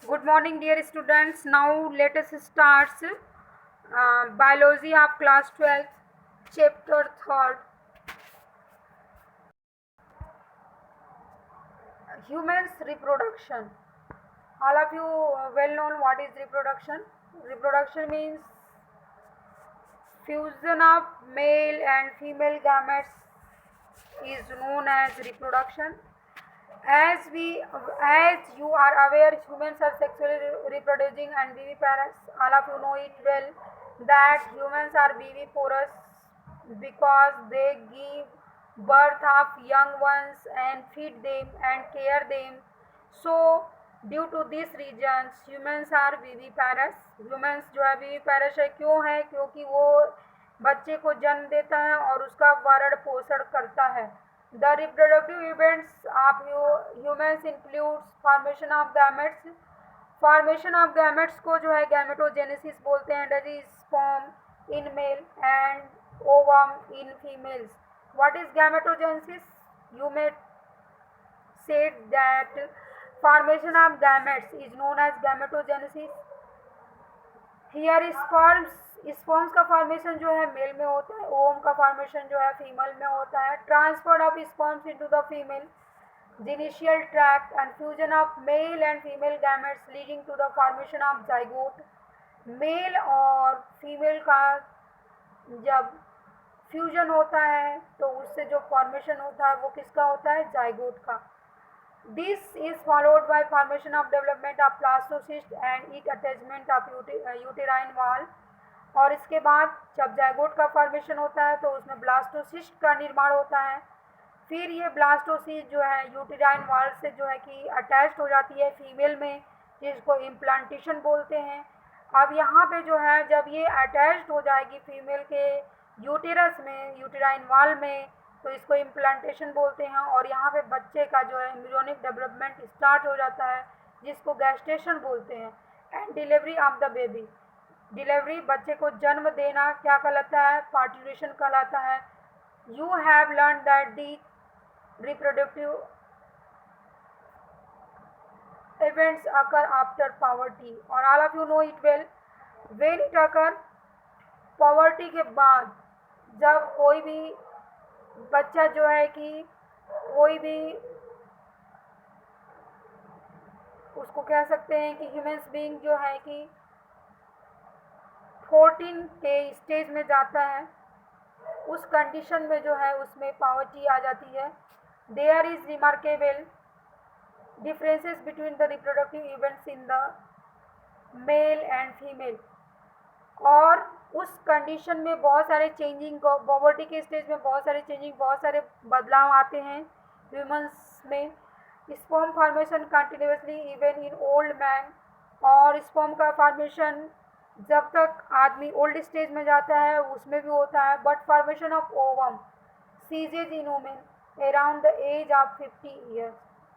Good morning, dear students. Now let us start biology of class 12th, chapter 3rd, humans reproduction. All of you well known what is reproduction. Reproduction means fusion of male and female gametes is known as reproduction. As you are aware, humans are sexually reproducing and viviparous. All of you know it well that humans are viviparous because they give birth of young ones and feed them and care them. So due to this reasons humans are viviparous. Humans जो है viviparous है, क्यों है? क्योंकि वो बच्चे को जन्म देता है और उसका भरण पोषण करता है. The reproductive events of humans includes formation of gametes. Formation of gametes को जो है गैमेटोजेनेसिस बोलते हैं. That is sperm in male and ovum in females. What is gametogenesis? You may said that formation of gametes is known as gametogenesis. Here sperms का formation जो है mail में होता है, ओवम का फॉर्मेशन जो है फीमेल में होता है. Transfer of sperms into the female genital tract and fusion of male and female gametes leading to the formation of zygote. Male और फीमेल का जब फ्यूजन होता है तो उससे जो फॉर्मेशन होता है वो किसका होता है? जाइगोट का. This is followed by formation of development of blastocyst and its attachment of uterine wall. और इसके बाद जब जाइगोट का फॉर्मेशन होता है तो उसमें ब्लास्टोसिस्ट का निर्माण होता है. फिर ये ब्लास्टोसिस्ट जो है यूटेराइन वॉल से जो है कि अटैच्ड हो जाती है फीमेल में, जिसको इम्प्लांटेशन बोलते हैं. अब यहाँ पे जो है जब ये अटैच्ड हो जाएगी फीमेल के यूटेरस में, यूटेराइन वॉल में, तो इसको इम्प्लांटेशन बोलते हैं. और यहाँ पे बच्चे का जो है एम्ब्रियोनिक डेवलपमेंट स्टार्ट हो जाता है, जिसको गैस्टेशन बोलते हैं. And delivery of the baby. Delivery बच्चे को जन्म देना क्या कहलाता है? पार्टिट्यूशन कहलाता है. You have learn that the reproductive events occur after puberty. और all of you know it well. When it occur, puberty के बाद जब कोई भी बच्चा जो है कि कोई भी उसको कह सकते हैं कि ह्यूमन्स बीइंग जो है कि 14 के स्टेज में जाता है, उस कंडीशन में जो है उसमें पावर्टी आ जाती है. There is remarkable differences between the reproductive events in the male and female. और उस कंडीशन में बहुत सारे चेंजिंग, पॉवर्टी के स्टेज में बहुत सारे चेंजिंग, बहुत सारे बदलाव आते हैं ह्यूमन्स में. Sperm formation continuously even in old man. और स्पर्म का फॉर्मेशन जब तक आदमी ओल्ड स्टेज में जाता है उसमें भी होता है. But formation of ovum ceases in women around the age of 50 years.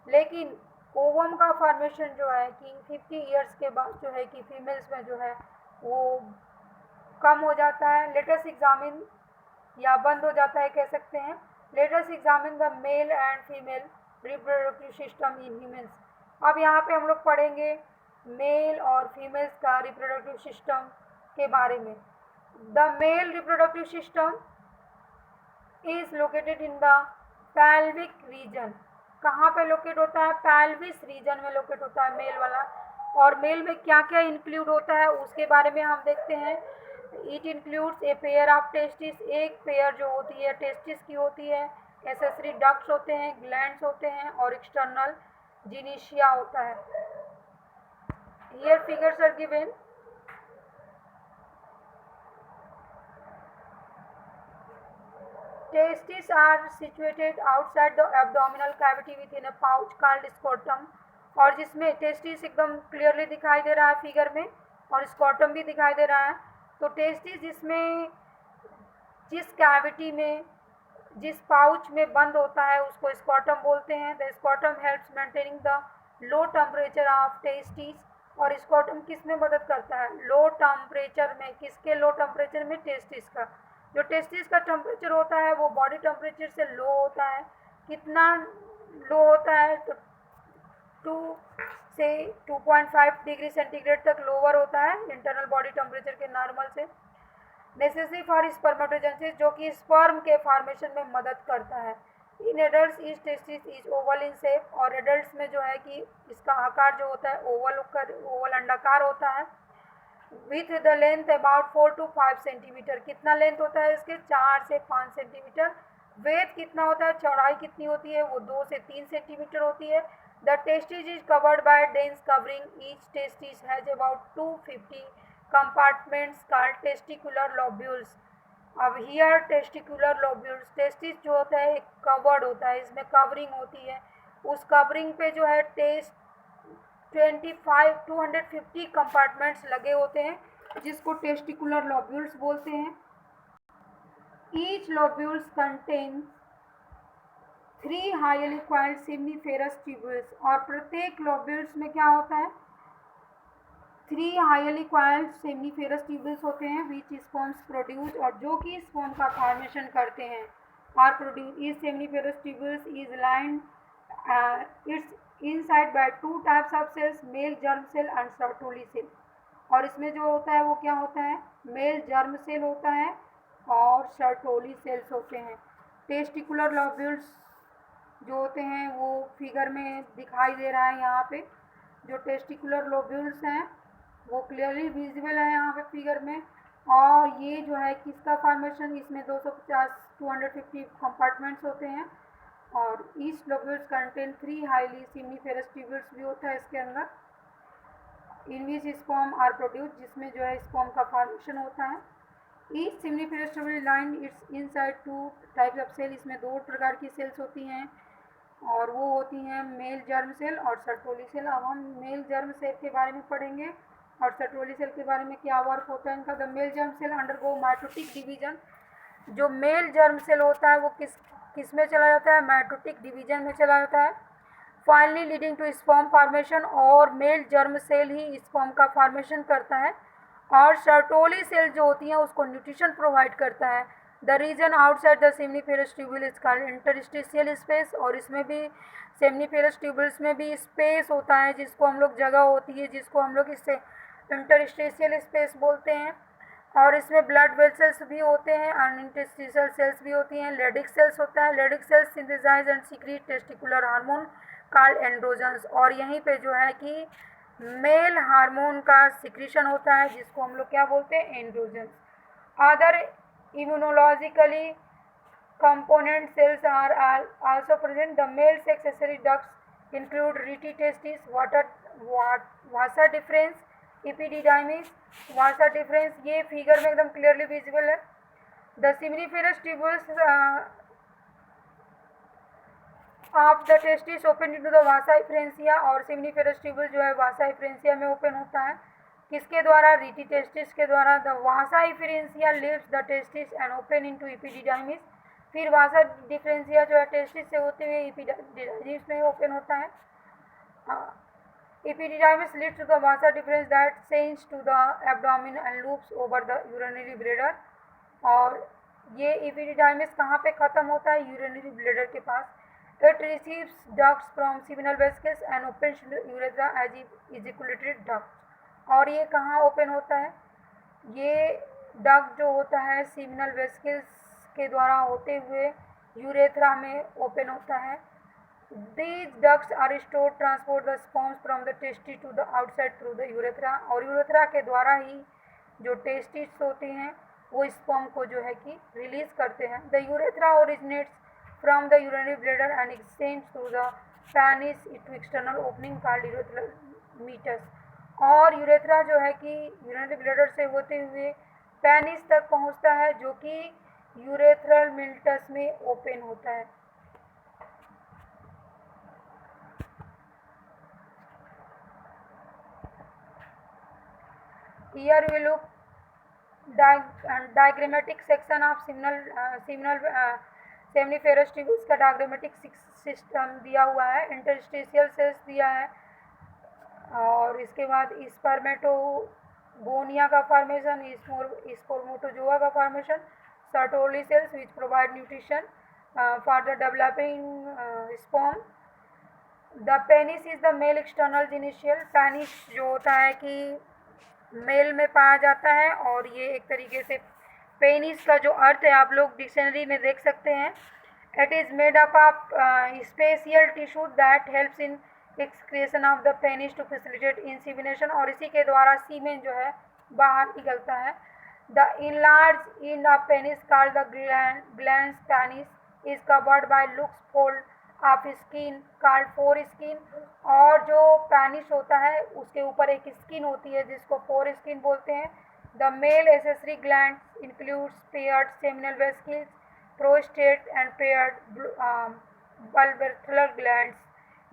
लेकिन ओवम का फॉर्मेशन जो है कि 50 ईयर्स के बाद जो है कि फीमेल्स में जो है वो कम हो जाता है. लेटेस्ट एग्जामिन या बंद हो जाता है कह सकते हैं. Latest examine the male and female reproductive system in humans. अब यहाँ पे हम लोग पढ़ेंगे मेल और फीमेल्स का रिप्रोडक्टिव सिस्टम के बारे में. The male reproductive system is located in the pelvic reason. कहाँ पे लोकेट होता है? पैल्विस रीजन में लोकेट होता है मेल वाला. और मेल में क्या क्या इंक्लूड होता है उसके बारे में हम देखते हैं. It includes a pair of testis. एक पेयर जो होती है टेस्टिस की होती है. एसेसरी डक्ट्स होते हैं, ग्लैंड्स होते हैं और एक्सटर्नल जिनिशिया होता है. Here figures are given. Testes are situated outside the abdominal cavity within a pouch called scrotum. और जिसमें टेस्टिस एकदम क्लियरली दिखाई दे रहा है फिगर में और स्कॉटम भी दिखाई दे रहा है. तो टेस्टिस जिसमें जिस कैविटी में, जिस पाउच में बंद होता है उसको स्कॉटम बोलते हैं. The scrotum helps maintaining the low temperature of testis. और स्कॉटम किस में मदद करता है? लो टेम्परेचर में. किसके लो टेम्परेचर में? टेस्टिस का. जो टेस्टिस का टेम्परेचर होता है वो बॉडी टेम्परेचर से लो होता है. कितना लो होता है? तो से 2.5 डिग्री सेंटीग्रेड तक लोअर होता है इंटरनल बॉडी टेम्परेचर के नॉर्मल से। नेसेसरी फॉर स्पर्मेटोजेनेसिस, जो कि स्पर्म के फॉर्मेशन में मदद करता है। In adult each testis is oval in shape, और एडल्ट्स में जो है कि इसका आकार जो होता है ओवल अंडाकार होता है। With the length about 4 to 5 centimetre, कितना लेंथ होता है इसके 4 से 5 सेंटीमीटर। वेट कितना होता है, चौड़ाई कितनी होती है, वो 2 से 3 सेंटीमीटर होती है। The testis is covered bye dense covering, each testis has about 250 compartments called testicular lobules. अब हियर टेस्टिकुलर लोब्यूल्स, टेस्टिस जो होता है एक कवर्ड होता है, इसमें कवरिंग होती है, उस कवरिंग पे जो है 250 कंपार्टमेंट्स लगे होते हैं जिसको टेस्टिकुलर लोब्यूल्स बोलते हैं। Each lobules contain 3 highly coiled seminiferous tubules, और प्रत्येक लोब्यूल्स में क्या होता है 3 हाईली कॉइल्ड सेमिनिफेरस ट्यूब्यूल्स होते हैं विच स्पर्म्स प्रोड्यूस, और जो कि स्पर्म का फॉर्मेशन करते हैं और प्रोड्यूस। इस seminiferous tubules is lined its inside by 2 types of cells, male germ cell and sertoli cell. और इसमें जो होता है वो क्या होता है, मेल जर्म सेल होता है और सर्टोली सेल्स होते हैं। टेस्टिकुलर लोब्यूल्स जो होते हैं वो फिगर में दिखाई दे रहा है यहाँ पे, जो टेस्टिकुलर लोब्यूल्स हैं वो क्लियरली विजिबल है यहाँ पे फिगर में। और ये जो है किसका फॉर्मेशन, इसमें 250 कंपार्टमेंट्स होते हैं, और each lobules contain 3 highly seminiferous tubules भी होता है इसके अंदर। In which sperm are produce, जिसमें जो है स्पर्म का फॉर्मेशन होता है। Each seminiferous tubule line its inside 2 types of cell, इसमें 2 प्रकार की सेल्स होती हैं और वो होती हैं मेल जर्म सेल और सर्टोली सेल। अब हम मेल जर्म सेल के बारे में पढ़ेंगे और सर्टोली सेल के बारे में क्या वर्क होता है इनका। The male germ cell undergo mitotic division, जो मेल जर्म सेल होता है वो किस में चला जाता है, माइटोटिक डिवीजन में चला जाता है। Finally leading to sperm formation, और मेल जर्म सेल ही स्पर्म का फॉर्मेशन करता है, और सर्टोली सेल जो होती हैं उसको न्यूट्रिशन प्रोवाइड करता है। The region outside the seminiferous tubule is called interstitial space, और इसमें भी सेमिनिफेरस ट्यूब्यूल्स में भी स्पेस होता है जिसको हम लोग जगह होती है जिसको हम लोग इससे इंटरस्टिशियल स्पेस बोलते हैं। और इसमें ब्लड वेसल्स भी होते हैं और इंटरस्टिशियल सेल्स भी होती हैं। लेडिक सेल्स होता है, leydig cells synthesize and secrete testicular hormone called androgens, और यहीं पे जो है कि मेल हार्मोन का सिक्रीशन होता है जिसको हम लोग क्या बोलते हैं, androgens. Other immunologically component cells are also present. The male sex accessory ducts include rete testis, vasa deferens, epididymis, vasa deferens, ये फिगर में एकदम क्लियरली विजिबल है। The seminiferous tubules of the testis open into the vasa एफरेंसिया, और seminiferous tubule जो है वासा एफरेंसिया में open होता है। किसके द्वारा, रीटी टेस्टिस के द्वारा। The vasa efferentia leaves the testis and open into epididymis, फिर वासा डिफरेंसिया जो है टेस्टिस से होते हुए एपिडिडाइमिस में ओपन होता है। Epididymis leads to the vasa deferens that ascends to the abdomen and loops over the urinary bladder, और ये एपिडिडाइमिस कहाँ पे ख़त्म होता है, यूरिनरी ब्लैडर के पास। It receives ducts from seminal vesicles and opens urethra as ejaculated duct, और ये कहाँ ओपन होता है, ये डक्ट जो होता है सीमिनल वेसिकल्स के द्वारा होते हुए यूरेथ्रा में ओपन होता है। These ducts are stored transport the sperms from the testis to the outside through the urethra, और यूरेथ्रा के द्वारा ही जो टेस्टिस होते हैं वो स्पर्म को जो है कि रिलीज करते हैं। The urethra originates from the urinary bladder and extends through the penis to external opening called urethral meatus, और यूरेथ्रा जो है कि यूरिनरी ब्लैडर से होते हुए पेनिस तक पहुंचता है जो कि यूरेथ्रल मिल्टस में ओपन होता है। Here we look diagrammatic section of seminiferous tubules का डायग्रामेटिक सिस्टम दिया हुआ है। इंटरस्टिशियल सेल्स दिया है, और इसके बाद स्पर्मेटोगोनिया का फॉर्मेशन, स्पर्मेटोजोआ का formation, Sertoli cells which provide nutrition for the developing sperm, the penis is the male external genital. Penis जो होता है कि मेल में पाया जाता है, और ये एक तरीके से पेनिस का जो अर्थ है आप लोग डिक्शनरी में देख सकते हैं। It is made up of special tissue that helps in erection of the penis to facilitate insemination, और इसी के द्वारा सीमेन जो है बाहर निकलता है। The enlarged end of penis called the glans penis is covered by loose fold of skin called foreskin. और जो पेनिस होता है उसके ऊपर एक स्किन होती है जिसको फोर स्किन बोलते हैं। The male accessory glands includes paired seminal vesicles, prostate and paired bulbourethral glands.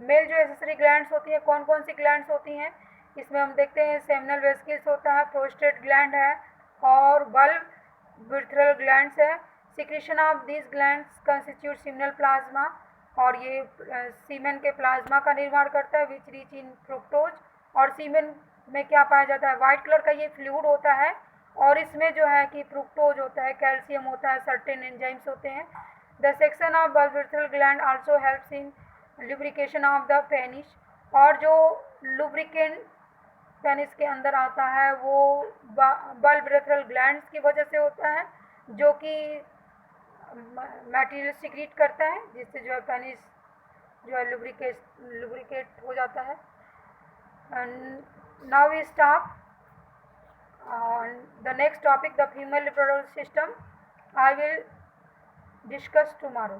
Male जो एसेसरी ग्लैंड्स होती है, कौन कौन सी ग्लैंड्स होती हैं इसमें हम देखते हैं, सेमिनल वेसिकल्स होता है, प्रोस्टेट ग्लैंड है, और बल्बेथुलर ग्लैंड्स है। Secretion of this glands constitute seminal plasma, और ये सीमेन के प्लाज्मा का निर्माण करता है, विच रिच इन फ्रुक्टोज। और सीमेन में क्या पाया जाता है, वाइट कलर का ये फ्लूइड होता है, और इसमें जो है कि फ्रुक्टोज होता है, कैल्शियम होता है, सर्टेन एंजाइम्स होते हैं। The section of bulbourethral gland also helps in lubrication of the penis, और जो लुब्रिकेंट पेनिस के अंदर आता है वो बल्बेथुलर ग्लैंड्स की वजह से होता है, जो कि मटेरियल सिक्रीट करता है, जिससे जो है पेनिस जो है लुब्रिकेट हो जाता है। Now we stop on the next topic, the female reproductive system. I will discuss tomorrow.